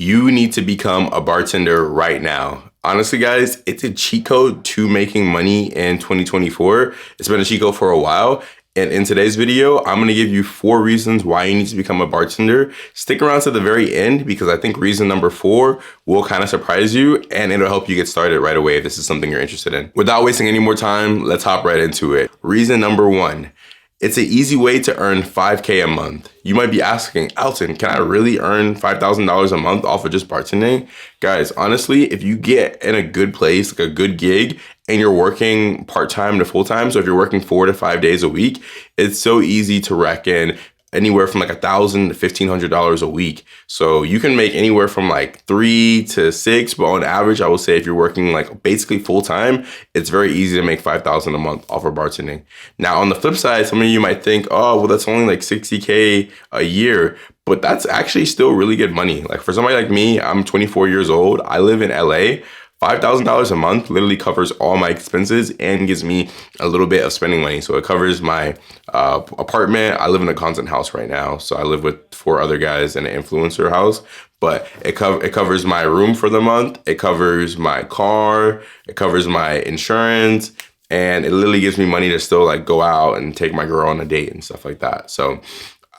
You need to become a bartender right now. Honestly, guys, it's a cheat code to making money in 2024. It's been a cheat code for a while. And in today's video, I'm going to give you 4 reasons why you need to become a bartender. Stick around to the very end because I think reason number 4 will kind of surprise you and it'll help you get started right away if this is something you're interested in. Without wasting any more time, let's hop right into it. Reason number 1. It's an easy way to earn $5K a month. You might be asking, Alton, can I really earn $5,000 a month off of just bartending? Guys, honestly, if you get in a good place, like a good gig, and you're working part-time to full-time, so if you're working 4 to 5 days a week, it's so easy to rack in anywhere from like $1,000 to $1,500 a week. So you can make anywhere from like 3 to 6, but on average, I would say if you're working like basically full time, it's very easy to make $5,000 a month off of bartending. Now on the flip side, some of you might think, oh, well, that's only like $60K a year, but that's actually still really good money. Like for somebody like me, I'm 24 years old. I live in LA. $5,000 a month literally covers all my expenses and gives me a little bit of spending money. So it covers my apartment. I live in a content house right now. So I live with 4 other guys in an influencer house, but it covers my room for the month. It covers my car. It covers my insurance. And it literally gives me money to still like go out and take my girl on a date and stuff like that. So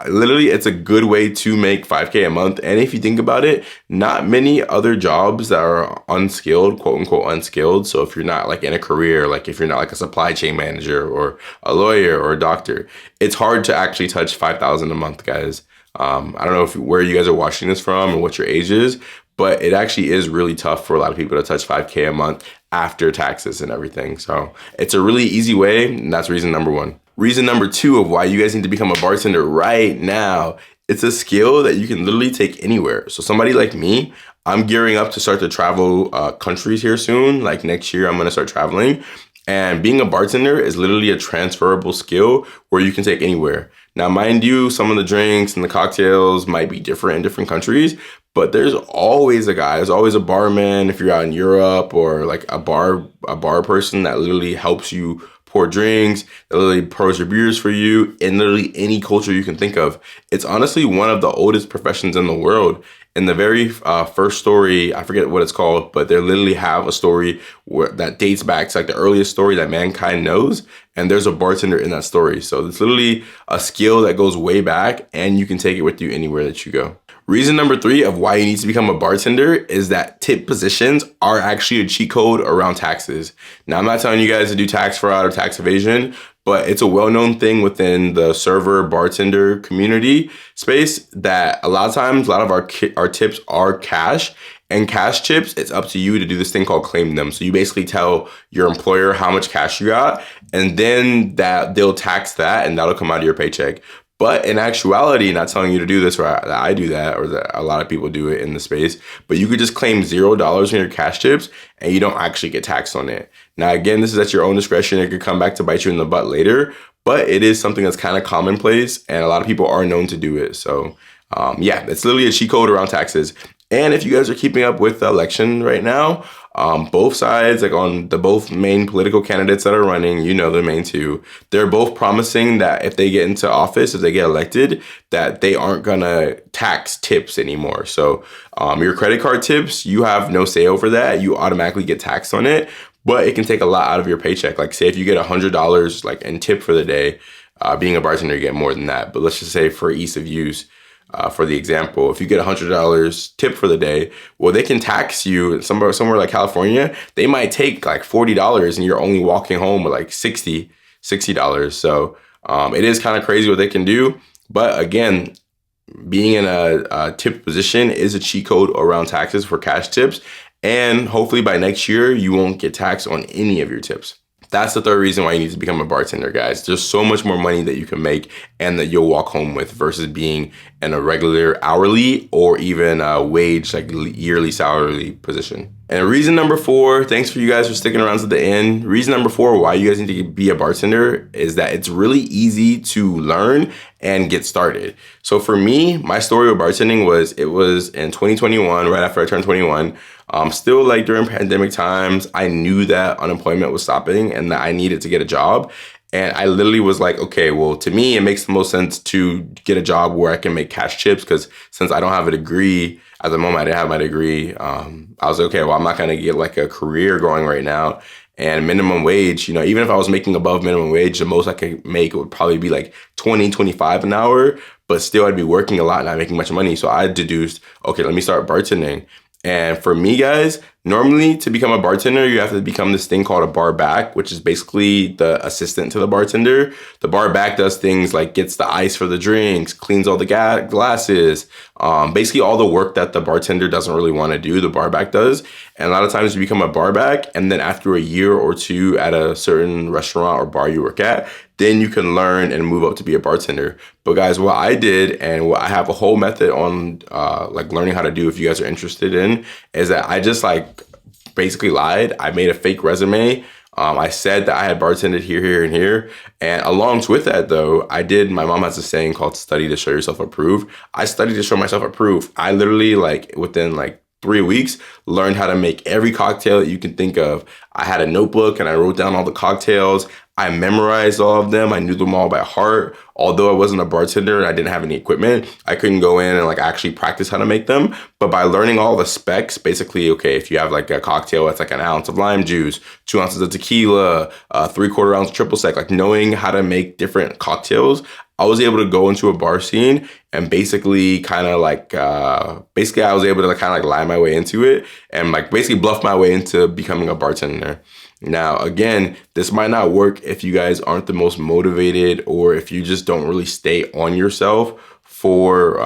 literally, it's a good way to make $5K a month. And if you think about it, not many other jobs that are unskilled, quote unquote unskilled. So if you're not like in a career, like if you're not like a supply chain manager or a lawyer or a doctor, it's hard to actually touch $5,000 a month, guys. I don't know where you guys are watching this from or what your age is, but it actually is really tough for a lot of people to touch $5K a month after taxes and everything. So it's a really easy way, and that's reason number 1. Reason number 2 of why you guys need to become a bartender right now, it's a skill that you can literally take anywhere. So somebody like me, I'm gearing up to start to travel countries here soon. Like next year, I'm going to start traveling. And being a bartender is literally a transferable skill where you can take anywhere. Now, mind you, some of the drinks and the cocktails might be different in different countries, but there's always a guy, there's always a barman if you're out in Europe, or like a bar person that literally helps you pour drinks, that literally pours your beers for you in literally any culture you can think of. It's honestly one of the oldest professions in the world. In the very first story, I forget what it's called, but they literally have a story that dates back to like the earliest story that mankind knows. And there's a bartender in that story. So it's literally a skill that goes way back and you can take it with you anywhere that you go. Reason number 3 of why you need to become a bartender is that tip positions are actually a cheat code around taxes. Now, I'm not telling you guys to do tax fraud or tax evasion, but it's a well-known thing within the server bartender community space that a lot of times, a lot of our tips are cash. And cash tips, it's up to you to do this thing called claim them. So you basically tell your employer how much cash you got, and then that they'll tax that and that'll come out of your paycheck. But in actuality, not telling you to do this, or that I do that, or that a lot of people do it in the space, but you could just claim $0 on your cash tips and you don't actually get taxed on it. Now, again, this is at your own discretion. It could come back to bite you in the butt later, but it is something that's kind of commonplace and a lot of people are known to do it. So yeah, it's literally a cheat code around taxes. And if you guys are keeping up with the election right now, both sides, like on the both main political candidates that are running, you know, the main 2, they're both promising that if they get into office, if they get elected, that they aren't gonna tax tips anymore. So your credit card tips, you have no say over that. You automatically get taxed on it, but it can take a lot out of your paycheck. Like say if you get $100 like in tip for the day, being a bartender, you get more than that. But let's just say for ease of use, for the example, if you get $100 tip for the day, well, they can tax you somewhere like California. They might take like $40 and you're only walking home with like $60. So it is kind of crazy what they can do. But again, being in a tip position is a cheat code around taxes for cash tips. And hopefully by next year, you won't get taxed on any of your tips. That's the 3rd reason why you need to become a bartender, guys. There's so much more money that you can make and that you'll walk home with versus being in a regular hourly or even a wage, like yearly salary position. And reason number 4, thanks for you guys for sticking around to the end. Reason number 4 why you guys need to be a bartender is that it's really easy to learn and get started. So for me, my story with bartending was in 2021, right after I turned 21. Still like during pandemic times, I knew that unemployment was stopping and that I needed to get a job. And I literally was like, okay, well, to me, it makes the most sense to get a job where I can make cash chips because since I don't have a degree, At the moment, I didn't have my degree. I was like, okay, well, I'm not going to get like a career going right now. And minimum wage, you know, even if I was making above minimum wage, the most I could make would probably be like 20, 25 an hour, but still I'd be working a lot and not making much money. So I deduced, okay, let me start bartending. And for me, guys, normally to become a bartender, you have to become this thing called a bar back, which is basically the assistant to the bartender. The bar back does things like gets the ice for the drinks, cleans all the glasses, basically all the work that the bartender doesn't really want to do, the bar back does. And a lot of times you become a bar back, and then after a year or two at a certain restaurant or bar you work at, then you can learn and move up to be a bartender. But guys, what I did, and what I have a whole method on like learning how to do if you guys are interested in, is that I just like basically lied. I made a fake resume. I said that I had bartended here, here, and here. And along with that, though, my mom has a saying called study to show yourself approved. I studied to show myself approved. I literally, like, within like 3 weeks, learned how to make every cocktail that you can think of. I had a notebook and I wrote down all the cocktails. I memorized all of them. I knew them all by heart. Although I wasn't a bartender and I didn't have any equipment, I couldn't go in and like actually practice how to make them. But by learning all the specs, basically, okay, if you have like a cocktail, it's like an ounce of lime juice, 2 ounces of tequila, 3/4 ounce triple sec, like knowing how to make different cocktails, I was able to go into a bar scene and basically kind of like, I was able to like, kind of like lie my way into it and like basically bluff my way into becoming a bartender. Now, again, this might not work if you guys aren't the most motivated or if you just don't really stay on yourself for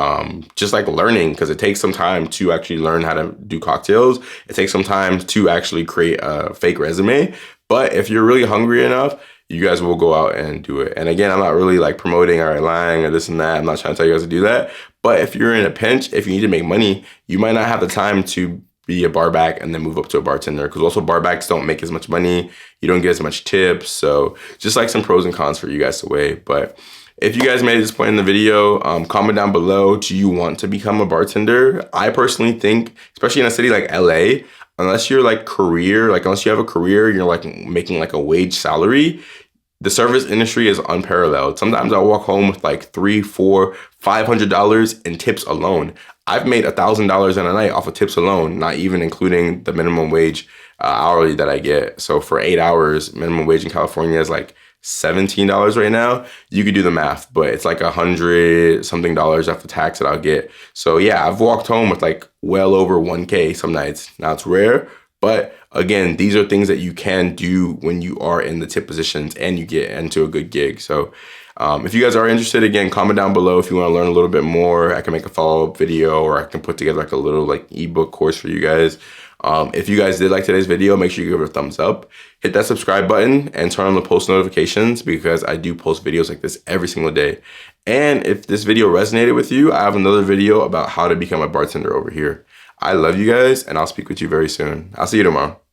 just like learning, because it takes some time to actually learn how to do cocktails. It takes some time to actually create a fake resume. But if you're really hungry enough, you guys will go out and do it. And again, I'm not really like promoting or lying or this and that. I'm not trying to tell you guys to do that. But if you're in a pinch, if you need to make money, you might not have the time to be a bar back and then move up to a bartender, because also bar backs don't make as much money. You don't get as much tips. So just like some pros and cons for you guys to weigh. But if you guys made it this point in the video, comment down below, do you want to become a bartender? I personally think, especially in a city like LA, unless you're like unless you have a career, you're like making like a wage salary, the service industry is unparalleled. Sometimes I walk home with like $300, $400, $500 in tips alone. I've made $1,000 in a night off of tips alone, not even including the minimum wage hourly that I get. So for 8 hours, minimum wage in California is like $17 right now. You could do the math, but it's like $100 something after tax that I'll get. So yeah, I've walked home with like well over 1K some nights. Now it's rare, but again, these are things that you can do when you are in the tip positions and you get into a good gig. So if you guys are interested, again, comment down below if you want to learn a little bit more. I can make a follow-up video, or I can put together like a little like ebook course for you guys. If you guys did like today's video, make sure you give it a thumbs up, hit that subscribe button, and turn on the post notifications, because I do post videos like this every single day. And if this video resonated with you, I have another video about how to become a bartender over here. I love you guys, and I'll speak with you very soon. I'll see you tomorrow.